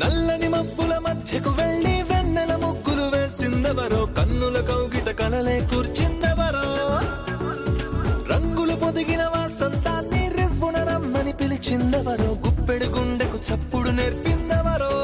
నల్లని మబ్బుల మధ్యకు వెళ్లి వెన్నెల ముగ్గులు వేసిందెవరో, కన్నుల కౌగిట కలలే కూర్చిందెవరో, రంగులు పొదిగిన వాసంతాన్ని రివ్వున రమ్మని పిలిచిందెవరో, గుప్పెడు గుండెకు చప్పుడు నేర్పిందెవరో,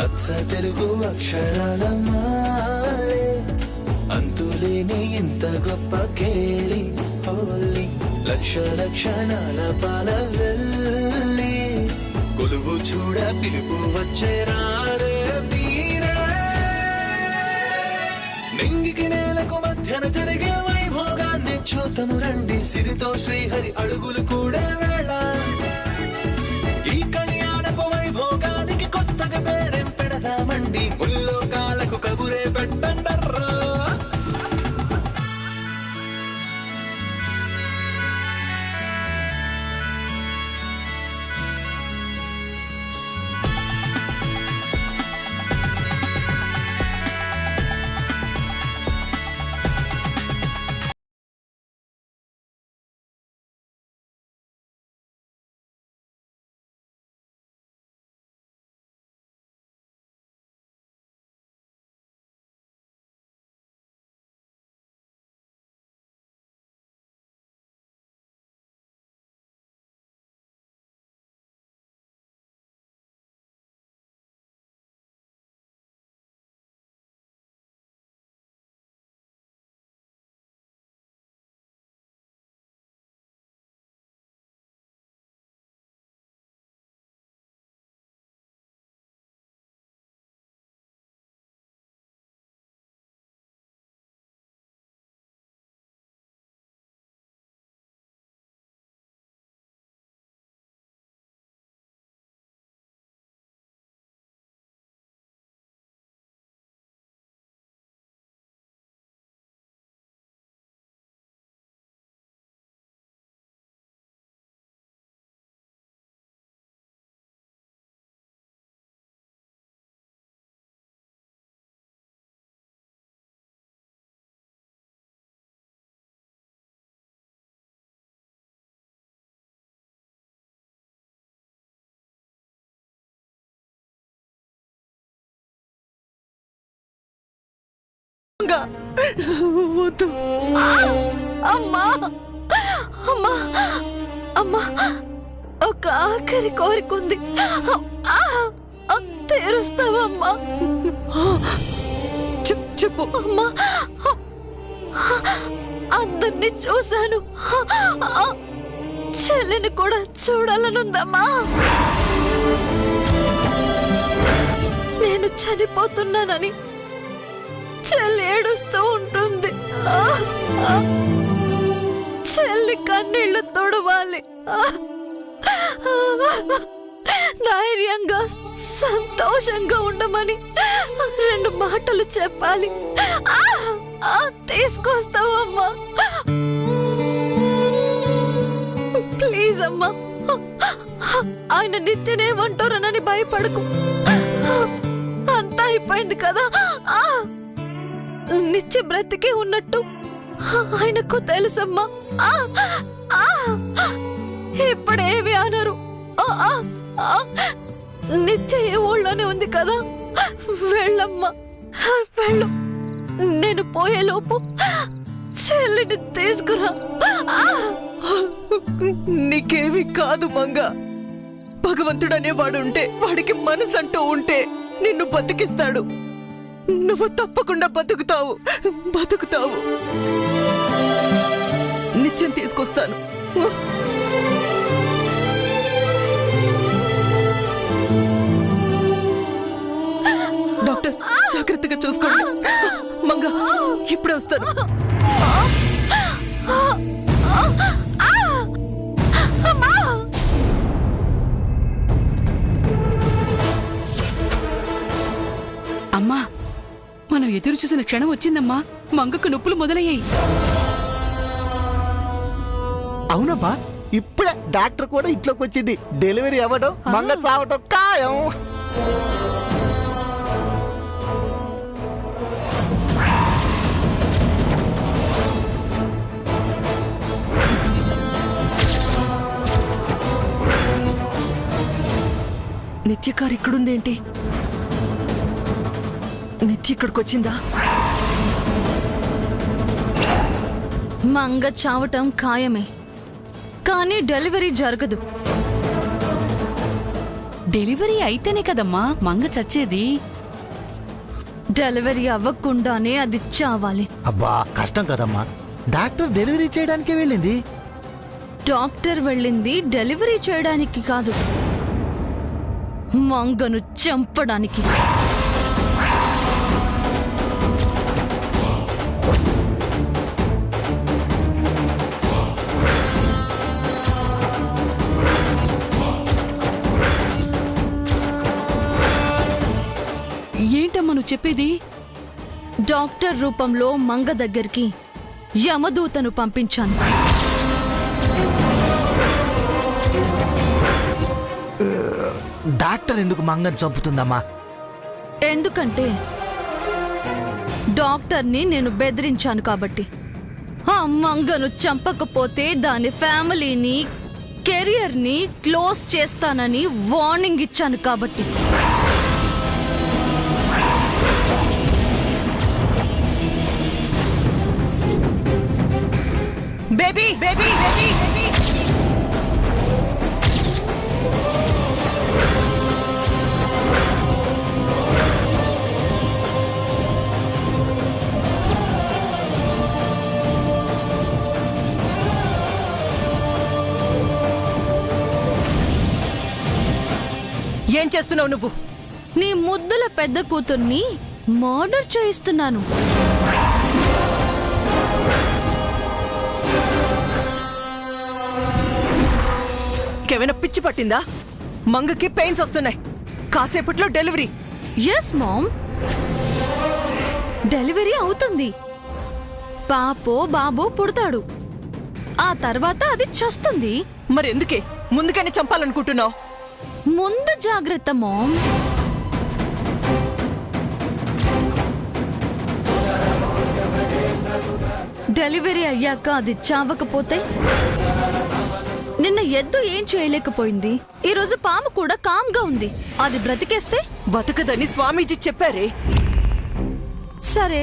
అచ్చ తెలుగు అక్షరాల మాలే అంతులేని ఇంత గొప్ప కేళి హోలీ, లక్ష లక్షణాల పాల వెళ్ళి కొలువు చూడ పిలుపు వచ్చేరారే మీరే. నింగికి నేలకు మధ్యన జరిగే వైభోగాన్ని చూతము రండి, సిరితో శ్రీహరి అడుగులు కూడా వేళ. ఈ కళ్యాణపు వైభోగానికి కొత్తగా పేరేం పెడదామండి, ముల్లోకాలకు కబురే పెట్టండర్రా. వద్దు అమ్మా, అమ్మా, అమ్మా, ఒక ఆఖరి కోరికుంది, తీరుస్తావమ్మా? చెప్పు అమ్మా. అందరినీ చూశాను, చెల్లిని కూడా చూడాలనుందమ్మా. నేను చనిపోతున్నానని చెల్లి ఏడుస్తూ ఉంటుంది, చెల్లి కన్నీళ్లు తొడవాలి, ధైర్యంగా సంతోషంగా ఉండమని 2 మాటలు చెప్పాలి. తీసుకొస్తావమ్మా? ప్లీజ్ అమ్మా, ఆయన నిత్యనేమంటారనని భయపడకు, అంతా అయిపోయింది కదా. నిత్య బ్రతికే ఉన్నట్టు ఆయనకు తెలుసమ్మా. ఇప్పుడేవి అనరు, నిత్య ఏ ఊళ్ళోనే ఉంది కదా. వెళ్ళమ్మా, వెళ్ళు. నేను పోయేలోపు చెల్లిని తీసుకురా. నీకేవి కాదు మంగ. భగవంతుడనేవాడు ఉంటే, వాడికి మనసంటూ ఉంటే నిన్ను బతికిస్తాడు. నువ్వు తప్పకుండా బతుకుతావు, బతుకుతావు. నిత్యం తీసుకొస్తాను. డాక్టర్, జాగ్రత్తగా చూసుకోండి. మంగ, ఇప్పుడే వస్తాను. అమ్మా, మనం ఎదురు చూసిన క్షణం వచ్చిందమ్మా. మంగకు నొప్పులు మొదలయ్యాయి. అవునమ్మా, ఇప్పుడే డాక్టర్ కూడా ఇంట్లోకి వచ్చింది. డెలివరీ అవ్వడం, మంగ చావటం ఖాయం. నిత్యకారు ఇక్కడుందేంటి? నిత్య ఇక్కడికి వచ్చిందా? మంగ చావటం ఖాయమే, కానీ డెలివరీ జరగదు. డెలివరీ అయితేనే కదమ్మా మంగ చచ్చేది. డెలివరీ అవ్వకుండానే అది చావాలి. అబ్బా కష్టం కదమ్మా, డాక్టర్ డెలివరీ చేయడానికే వెళ్ళింది. డాక్టర్ వెళ్ళింది డెలివరీ చేయడానికి కాదు, మంగను చంపడానికి. ఏంటమ్మా నువ్వు చెప్పేది? డాక్టర్ రూపంలో మంగ దగ్గరికి యమదూతను పంపించాను. డాక్టర్ ఎందుకు మంగని చంపుతుందమ్మా? ఎందుకంటే డాక్టర్ని నేను బెదిరించాను కాబట్టి. ఆ మంగను చంపకపోతే దాని ఫ్యామిలీని, కెరియర్ని క్లోజ్ చేస్తానని వార్నింగ్ ఇచ్చాను కాబట్టి. బేబీ బేబీ బేబీ బేబీ ఏం చేస్తున్నావు నువ్వు? నీ ముద్దుల పెద్ద కూతుర్ని మర్డర్ చేయిస్తున్నాను. ఏమైనా పిచ్చి పట్టిందా? మంగకి పెయిన్స్ వస్తున్నాయి, కాసేపట్లో డెలివరీ. ఎస్ మామ్, డెలివరీ అవుతుంది. పాపో బాబో పుడతాడు. ఆ తర్వాత అది చస్తుంది. మరెందుకే ముందుగానే చంపాలనుకుంటున్నావు? ముందు జాగ్రత్త మామ్. డెలివరీ అయ్యాక అది చావకపోతే? నిన్న ఎద్దు ఏం చేయలేకపోయింది, ఈ రోజు పాము కూడా కామ్గా ఉంది. అది బ్రతికేస్తే? బతకదని స్వామీజీ చెప్పారే. సరే,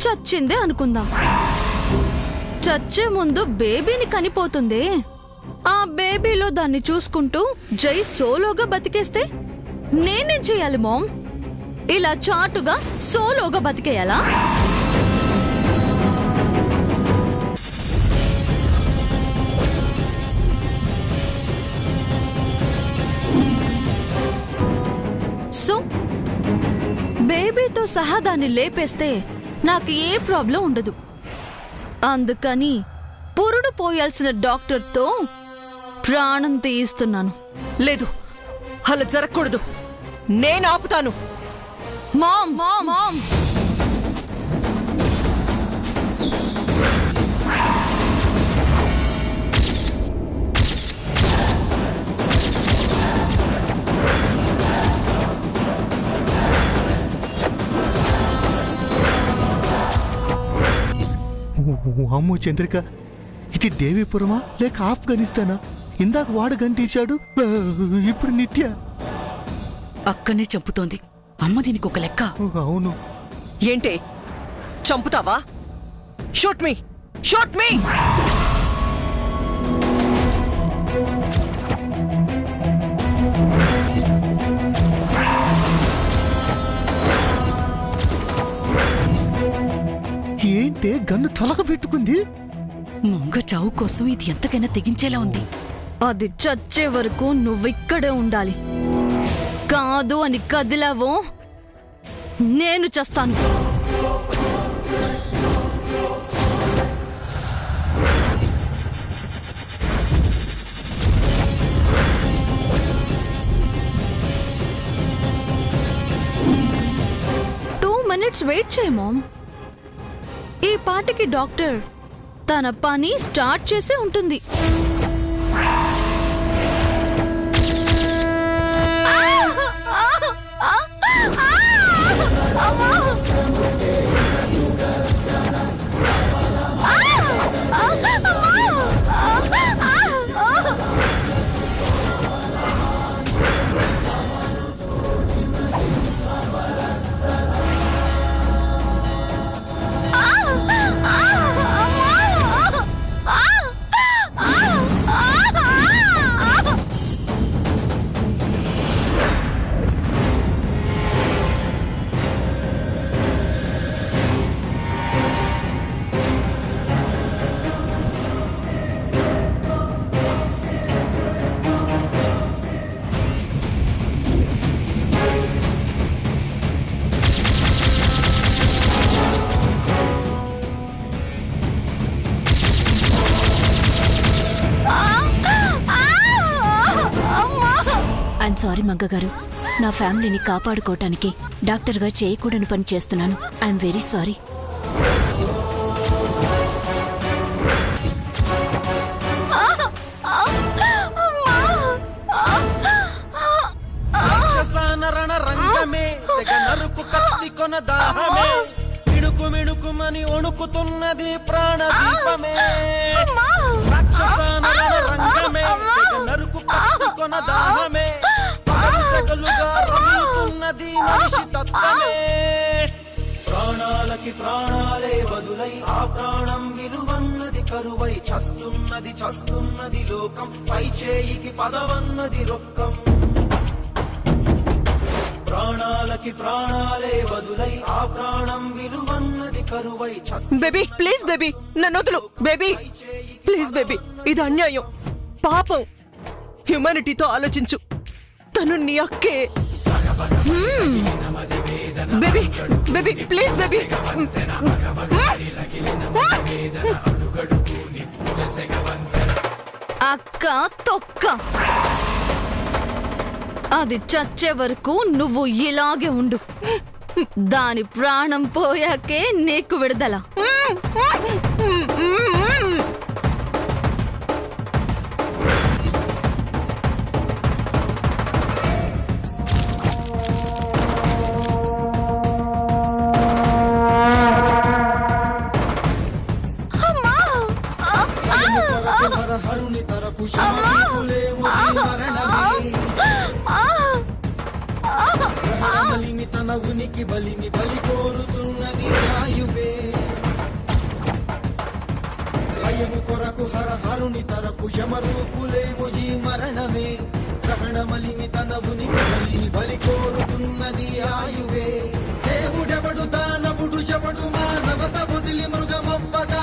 చచ్చిందే అనుకుందాం. చచ్చే ముందు బేబీని కనిపోతుందే, ఆ బేబీలో దాన్ని చూసుకుంటూ జై సోలోగా బతికేస్తే? నేనేం చేయాలి మామ్? ఇలా చాటుగా సోలోగా బతికేయాలా? సో బేబీతో సహా దాన్ని లేపేస్తే నాకు ఏ ప్రాబ్లం ఉండదు. అందుకని పురుడు పోయాల్సిన డాక్టర్తో ప్రాణం తీయిస్తున్నాను. లేదు, అలా జరగకూడదు. నేను ఆపుతాను. మామ్ మామ్ మామ్ అమ్మో చంద్రిక, ఇది దేవీపురమా లేక ఆఫ్ఘనిస్తానా? ఇందాక వాడు గంటించాడు, ఇప్పుడు నిత్య. అక్కనే చంపుతోంది అమ్మ. దీనికి ఒక లెక్క. అవును. ఏంటే చంపుతావా? షూట్ మీ, షూట్ మీ. ఏంటే గన్ను తలక పెట్టుకుంది? మంగ చావు కోసం ఇది ఎంతకైనా తెగించేలా ఉంది. అది చచ్చే వరకు నువ్విక్కడే ఉండాలి. కాదు అని కదిలావో నేను చస్తాను. మినిట్స్ వెయిట్ చేయి మామ్. ఈ పాటికి డాక్టర్ తన పని స్టార్ట్ చేసి ఉంటుంది. ఐఎమ్ సారీ మంగ గారు, నా ఫ్యామిలీని కాపాడుకోవటానికి డాక్టర్గా చేయకూడని పని చేస్తున్నాను. I'm very sorry. మిణుకుమని వణుకుతున్నది ప్రాణదీపమే. రాక్షసాన రంగమే నరుకు కత్తి కొన దాహమే. పగలుగా రగులుతున్నది మనిషి తత్వమే. ప్రాణాలకి ప్రాణాలే బదులై ఆ ప్రాణం విలువన్నది కరువై చస్తున్నది లోకం. పై చేయికి పదవన్నది రొక్కం. ప్రాణాలకి ప్రాణాలే బదులై ఆ ప్రాణం విలువన్నది కరువై బేబీ ప్లీజ్ బేబీ, నన్ను వదులు బేబీ ప్లీజ్ బేబీ, ఇది అన్యాయం, పాపం. హ్యూమానిటీతో ఆలోచించు, తను నీ అక్కే. Baby baby please baby. అక్క తొక్క, అది చచ్చే వరకు నువ్వు ఇలాగే ఉండు. దాని ప్రాణం పోయాకే నీకు విడుదల. తన ఉనికి బలిని బలి కోరుతున్నది ఆయువే. భయము కొరకు హరుని తరపు శమరూపులేము ఈ మరణమే. గ్రహణమలిమి తన ఉనికి బలిని బలి కోరుతున్నది ఆయువే. దేవుడెవడు దానవుడు చెవడు మానవత బుదిలి మృగమవ్వగా.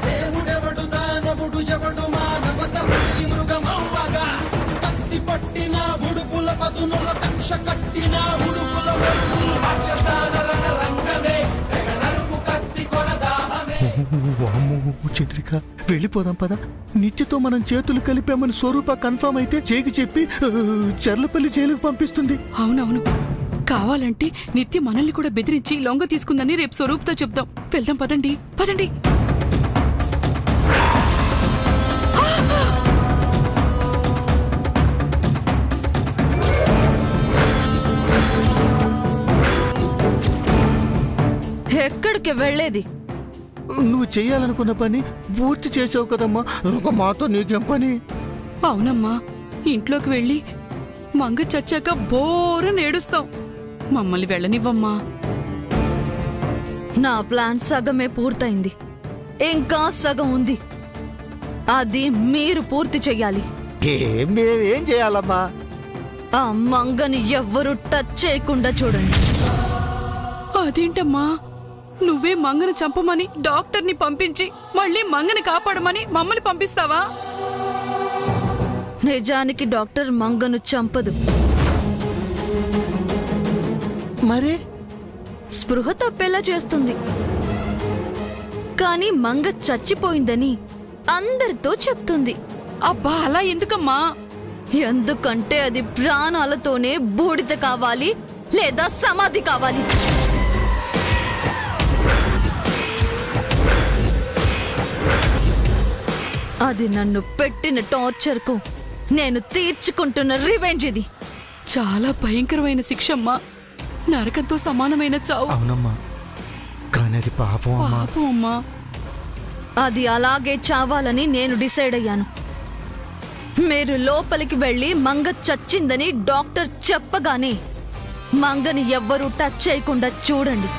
దేవుడెవడు దానవుడు చెవడు మానవత బుదిలి మృగమవ్వగా. కత్తి పట్టిన ఉడుపుల పదునుల కక్ష కట్టిన ఉడుపుల చంద్రిక వెళ్ళిపోదాం పద. నిత్యతో మనం చేతులు కలిపామని స్వరూప కన్ఫర్మ్ అయితే చేకి చెప్పి చర్లపల్లి జైలుకు పంపిస్తుంది. అవునవును, కావాలంటే నిత్య మనల్ని కూడా బెదిరించి లొంగ తీసుకుందని రేపు స్వరూప్తో చెప్దాం. వెళ్దాం పదండి పదండి. ఎక్కడికి వెళ్ళేది? నువ్వు చెయ్యాలనుకున్న పని పూర్తి చేసావు కదమ్మా, మాతో నీకేం పని? అవునమ్మా, ఇంట్లోకి వెళ్ళి మంగ చచ్చాక బోరని ఏడుస్తాం. మమ్మల్ని వెళ్ళనివ్వమ్మా. నా ప్లాన్ సగమే పూర్తయింది, ఇంకా సగం ఉంది. అది మీరు పూర్తి చెయ్యాలి. మేమేం చేయాలమ్మా? ఆ మంగని ఎవ్వరూ టచ్ చేయకుండా చూడండి. అదేంటమ్మా, నువ్వే మంగను చంపమని డాక్టర్ని పంపించి మళ్ళీ మంగని కాపాడమని మమ్మల్ని పంపిస్తావా? నిజానికి డాక్టర్ మంగను చంపదు, మరి స్పృహ తప్పేలా చేస్తుంది. కానీ మంగ చచ్చిపోయిందని అందరితో చెప్తుంది. అబ్బా, అలా ఎందుకమ్మా? ఎందుకంటే అది ప్రాణాలతోనే బూడిద కావాలి లేదా సమాధి కావాలి. అది నన్ను పెట్టిన టార్చర్కు నేను తీర్చుకుంటున్న రివెంజ్ ఇది. చాలా భయంకరమైన శిక్ష అమ్మా, నరకంతో సమానమైన చావు. అవునమ్మా, కానీ అది పాపం అమ్మా. పాపం అమ్మా. అది అలాగే చావాలని నేను డిసైడ్ అయ్యాను. మీరు లోపలికి వెళ్ళి మంగ చచ్చిందని డాక్టర్ చెప్పగానే మంగని ఎవ్వరూ టచ్ చేయకుండా చూడండి.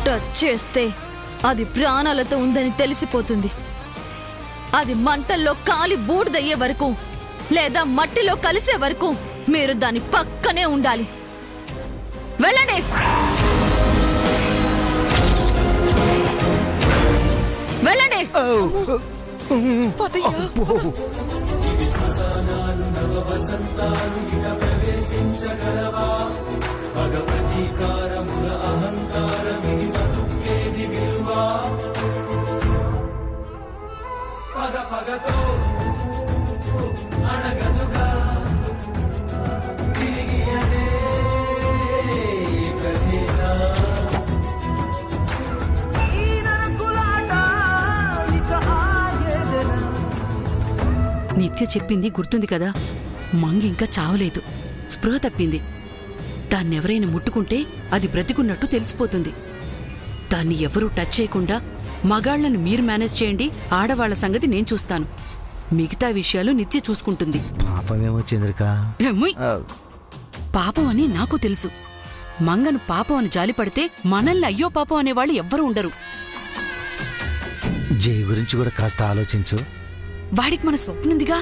టచ్ చేస్తే అది ప్రాణాలతో ఉందని తెలిసిపోతుంది. అది మంటల్లో కాలి బూడిదయ్యే వరకు లేదా మట్టిలో కలిసే వరకు మీరు దాని పక్కనే ఉండాలి. వెళ్ళండి. వెళ్ళండి. పగతో అడగదుగా నిత్య చెప్పింది గుర్తుంది కదా, మంగి ఇంకా చావలేదు, స్పృహ తప్పింది. దాన్నెవరైనా ముట్టుకుంటే అది బ్రతికున్నట్టు తెలిసిపోతుంది. దాన్ని ఎవరూ టచ్ చేయకుండా మగాళ్లను మీరు మేనేజ్ చేయండి, ఆడవాళ్ల సంగతి నేను చూస్తాను. మిగతా విషయాలు నిత్య చూసుకుంటుంది. పాపమేమో చంద్రిక. ముయ్. పాపం అని నాకు తెలుసు. మంగను పాపం అని జాలిపడితే మనల్ని అయ్యో పాపం అనేవాళ్ళు ఎవ్వరూ ఉండరు. జై గురించి కూడా కాస్త ఆలోచించు. వాడికి మన స్వప్నుందిగా.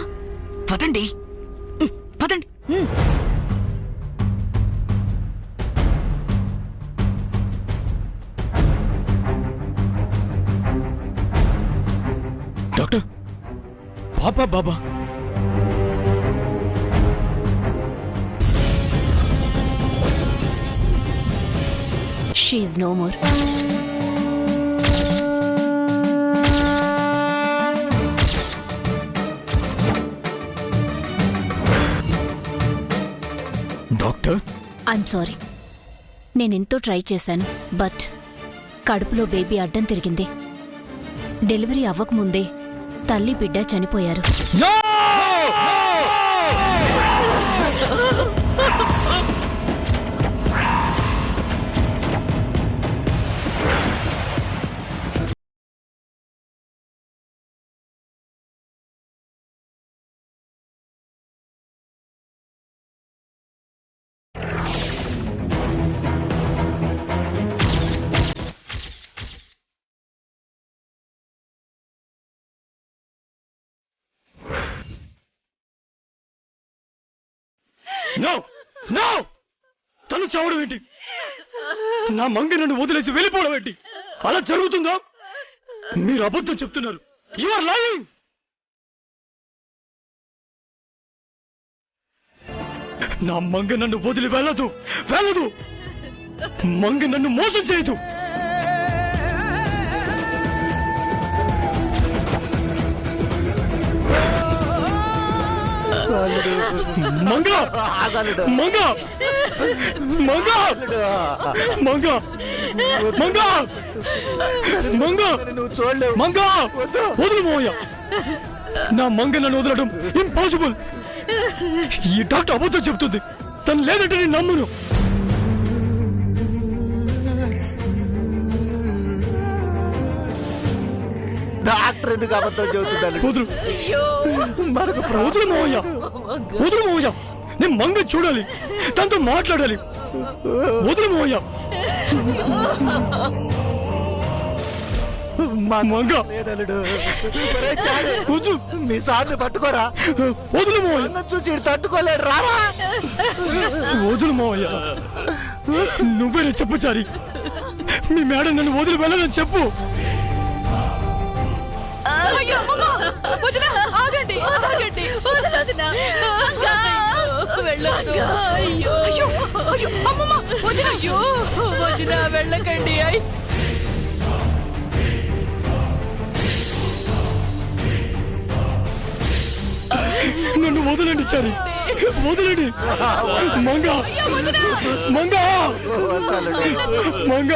పదండి పదండి. డాక్టర్, పాపా బాబా? She is no more. Doctor, I'm sorry. నేనెంతో ట్రై చేశాను, బట్ కడుపులో బేబీ అడ్డం తిరిగింది. డెలివరీ అవ్వకముందే తల్లి బిడ్డ చనిపోయారు. నో నో, తను చావడం ఏంటి? నా మంగ నన్ను వదిలేసి వెళ్ళిపోవడం ఏంటి? అలా జరుగుతుందా? మీరు అబద్ధం చెప్తున్నారు. You are lying. నా మంగ నన్ను వదిలి వెళ్ళదు, వెళ్ళదు. మంగ నన్ను మోసం చేయదు. మంగ మంగ మంగ మంగ మంగ మంగ నువ్వు చూడలేవు. మంగ, వదులు మోయ. నా మంగ నన్ను వదలడం ఇంపాసిబుల్. ఈ డాక్టర్ అబద్ధం చెప్తుంది. తను లేదంటే నేను నమ్మును. డాక్టర్ ఎందుకు అబద్ధం చెబుతున్నాను? వదులు, వదులు మోయ, వదులు మోయ. నేను మంగ చూడాలి, తనతో మాట్లాడాలి. వదులు మోయ. మంగ వదులు. మీ సార్ని పట్టుకోరా. వదులు మోయ. చూసి తట్టుకోలేడు, రారా. వదులు మోయ. నువ్వేనే చెప్పు చారి. మీ మేడం నన్ను వదిలి వెళ్ళదని చెప్పు. అయ్యో, అమ్మమ్మ! వదినా, ఆగండి, ఆగండి. వదలొదినా. వెళ్ళొద్దు. అయ్యో, అయ్యో, అయ్యో, అమ్మమ్మ! వదినా, అయ్యో, వదినా, వెళ్ళకండి. నన్ను వదలండి చారి, వదలండి. మంగ మంగ మంగ.